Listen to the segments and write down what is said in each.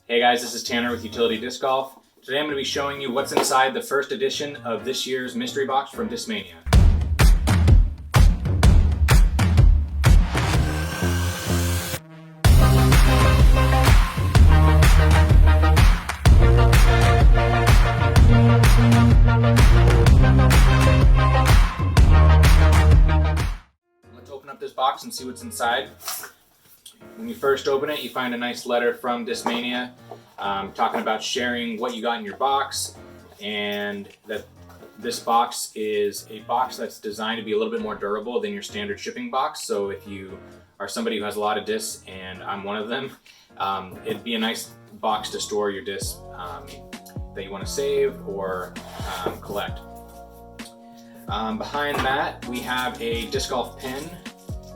Hey guys, this is Tanner with Utility Disc Golf. Today I'm going to be showing you what's inside the first edition of this year's mystery box from Discmania. Let's open up this box and see what's inside. When you first open it, you find a nice letter from Discmania talking about sharing what you got in your box, and that this box is a box that's designed to be a little bit more durable than your standard shipping box. So if you are somebody who has a lot of discs, and I'm one of them, it'd be a nice box to store your discs that you want to save or collect. Behind that, we have a disc golf pin.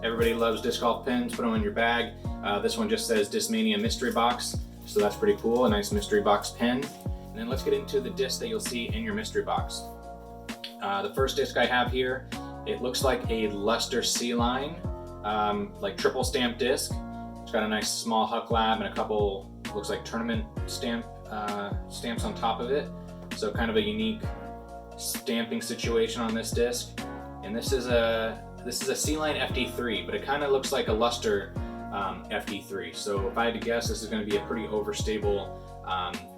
Everybody loves disc golf pins, put them in your bag. This one just says Discmania Mystery Box, so that's pretty cool, a nice mystery box pin. And then let's get into the disc that you'll see in your mystery box. The first disc I have here, it looks like a Luster C-Line, like triple stamp disc. It's got a nice small Huck Lab and a couple, looks like tournament stamps on top of it. So kind of a unique stamping situation on this disc. And this is a C-Line FD3, but it kind of looks like a Luster FD3. So if I had to guess, this is going to be a pretty overstable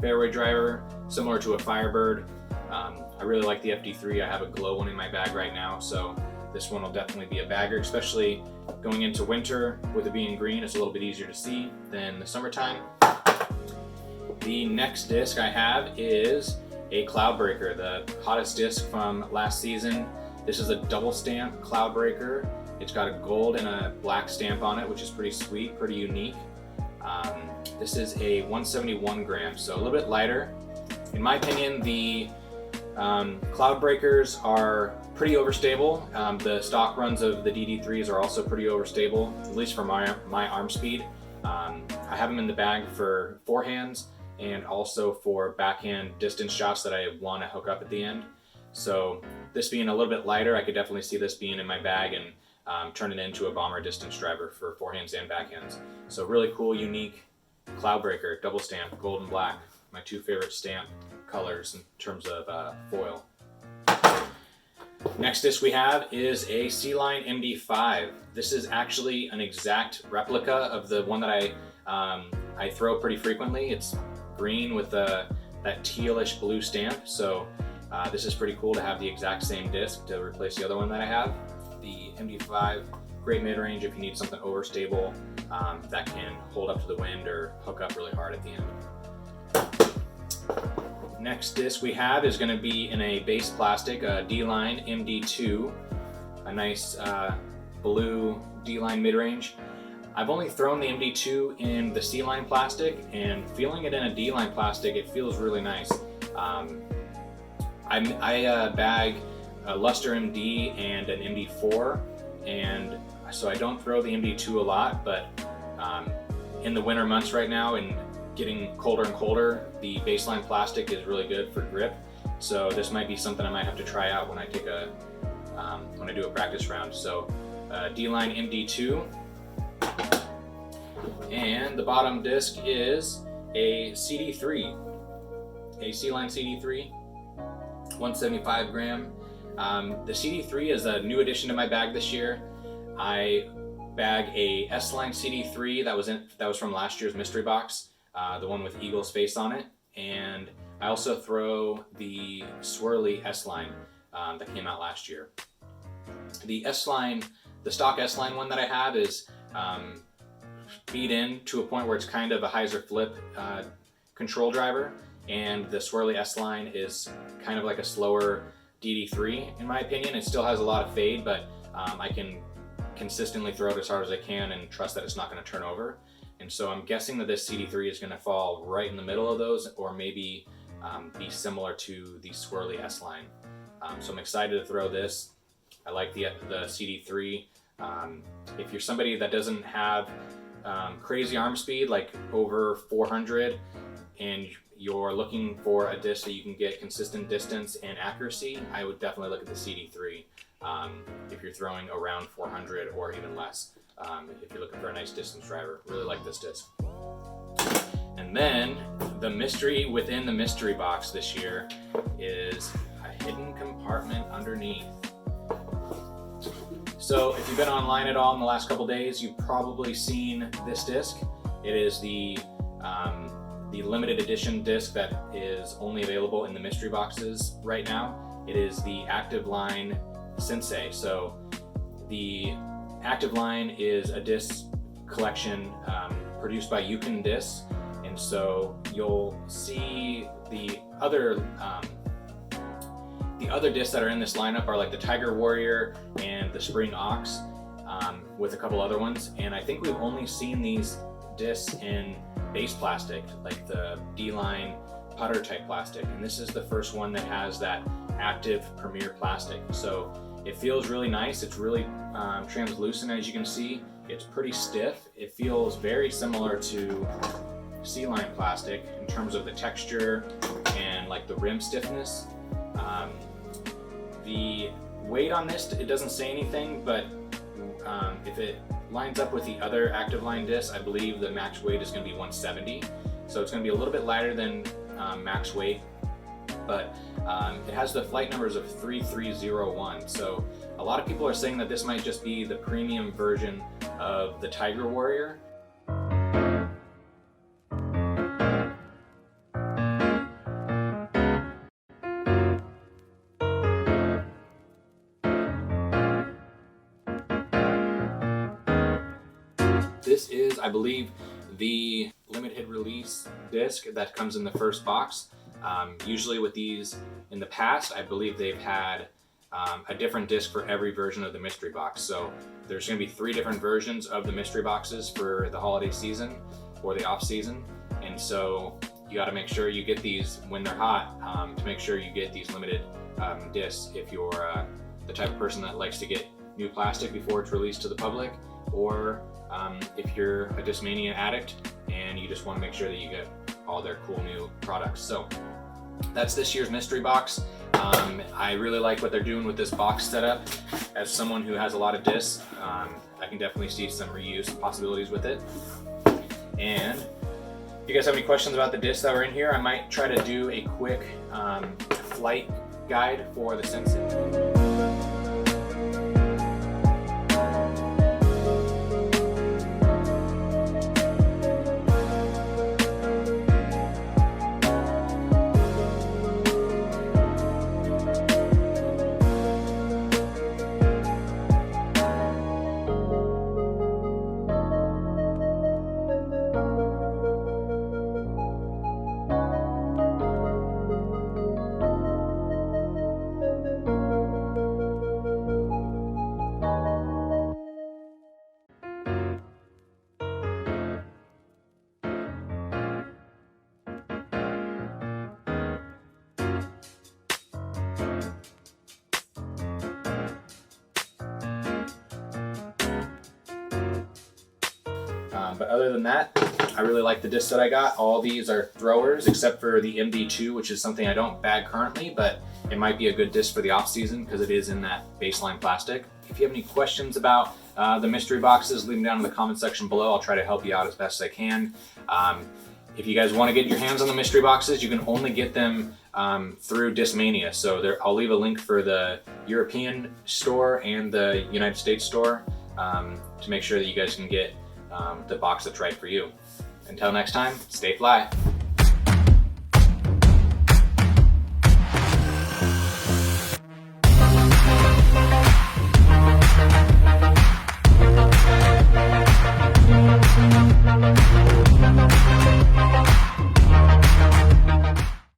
fairway driver, similar to a Firebird. I really like the FD3. I have a glow one in my bag right now, so this one will definitely be a bagger, especially going into winter. With it being green, it's a little bit easier to see than the summertime. The next disc I have is a Cloudbreaker, the hottest disc from last season. This is a double stamp Cloudbreaker. It's got a gold and a black stamp on it, which is pretty sweet, pretty unique. This is a 171 gram, so a little bit lighter. In my opinion, the Cloudbreakers are pretty overstable. The stock runs of the DD3s are also pretty overstable, at least for my arm speed. I have them in the bag for forehands and also for backhand distance shots that I want to hook up at the end. So this being a little bit lighter, I could definitely see this being in my bag and turn it into a bomber distance driver for forehands and backhands. So really cool, unique Cloudbreaker, double stamp, gold and black, my two favorite stamp colors in terms of foil. Next disc we have is a Lion Mb5. This is actually an exact replica of the one that I throw pretty frequently. It's green with that tealish blue stamp. So this is pretty cool to have the exact same disc to replace the other one that I have. The Mb5, great mid-range if you need something overstable that can hold up to the wind or hook up really hard at the end. Next disc we have is going to be in a base plastic, a D-Line MD2, a nice blue D-Line mid-range. I've only thrown the MD2 in the C-Line plastic, and feeling it in a D-Line plastic, it feels really nice. I bag a Luster MD and an MD4, and so I don't throw the MD2 a lot, but in the winter months right now and getting colder and colder, the baseline plastic is really good for grip. So this might be something I might have to try out when I take when I do a practice round. So D-Line MD2, and the bottom disc is a CD3, a C-Line CD3, 175 gram. The CD3 is a new addition to my bag this year. I bag a S-Line CD3 that was from last year's mystery box, the one with Eagle's face on it, and I also throw the swirly S-Line that came out last year. The S-Line, the stock S-Line one that I have is beat in to a point where it's kind of a hyzer flip control driver, and the swirly S-Line is kind of like a slower DD3 in my opinion. It still has a lot of fade, but I can consistently throw it as hard as I can and trust that it's not going to turn over. And so I'm guessing that this CD3 is going to fall right in the middle of those, or maybe be similar to the swirly S-Line. So I'm excited to throw this. I like the CD3. If you're somebody that doesn't have crazy arm speed, like over 400, and you're looking for a disc that you can get consistent distance and accuracy, I would definitely look at the CD3 if you're throwing around 400 or even less. If you're looking for a nice distance driver, really like this disc. And And then the mystery within the mystery box this year is a hidden compartment underneath. So if you've been online at all in the last couple days, you've probably seen this disc. It is the limited edition disc that is only available in the mystery boxes right now. It is the Active Line Sensei. So the Active Line is a disc collection produced by Yukon Discs, and so you'll see the other discs that are in this lineup are like the Tiger Warrior and the Spring Ox, with a couple other ones. And I think we've only seen these discs in base plastic, like the D-Line putter type plastic, and this is the first one that has that active premier plastic. So it feels really nice. It's really translucent, as you can see. It's pretty stiff. It feels very similar to C-Line plastic in terms of the texture and like the rim stiffness. The weight on this, it doesn't say anything, but if it lines up with the other Active Line disc, I believe the max weight is going to be 170. So it's going to be a little bit lighter than max weight, but it has the flight numbers of 3301. So a lot of people are saying that this might just be the premium version of the Tiger Warrior. This is, I believe, the limited release disc that comes in the first box. Usually with these in the past, I believe they've had a different disc for every version of the mystery box. So there's going to be 3 different versions of the mystery boxes for the holiday season or the off season. And so you got to make sure you get these when they're hot, to make sure you get these limited discs if you're the type of person that likes to get new plastic before it's released to the public, or if you're a Discmania addict and you just want to make sure that you get all their cool new products. So that's this year's mystery box. I really like what they're doing with this box setup. As someone who has a lot of discs, I can definitely see some reuse possibilities with it. And if you guys have any questions about the discs that were in here, I might try to do a quick flight guide for the Sensei. But other than that, I really like the discs that I got. All these are throwers except for the Mb5, which is something I don't bag currently, but it might be a good disc for the off season because it is in that baseline plastic. If you have any questions about the mystery boxes, leave them down in the comment section below. I'll try to help you out as best I can. If you guys want to get your hands on the mystery boxes, you can only get them through Discmania. So I'll leave a link for the European store and the United States store to make sure that you guys can get the box that's right for you. Until next time, stay fly.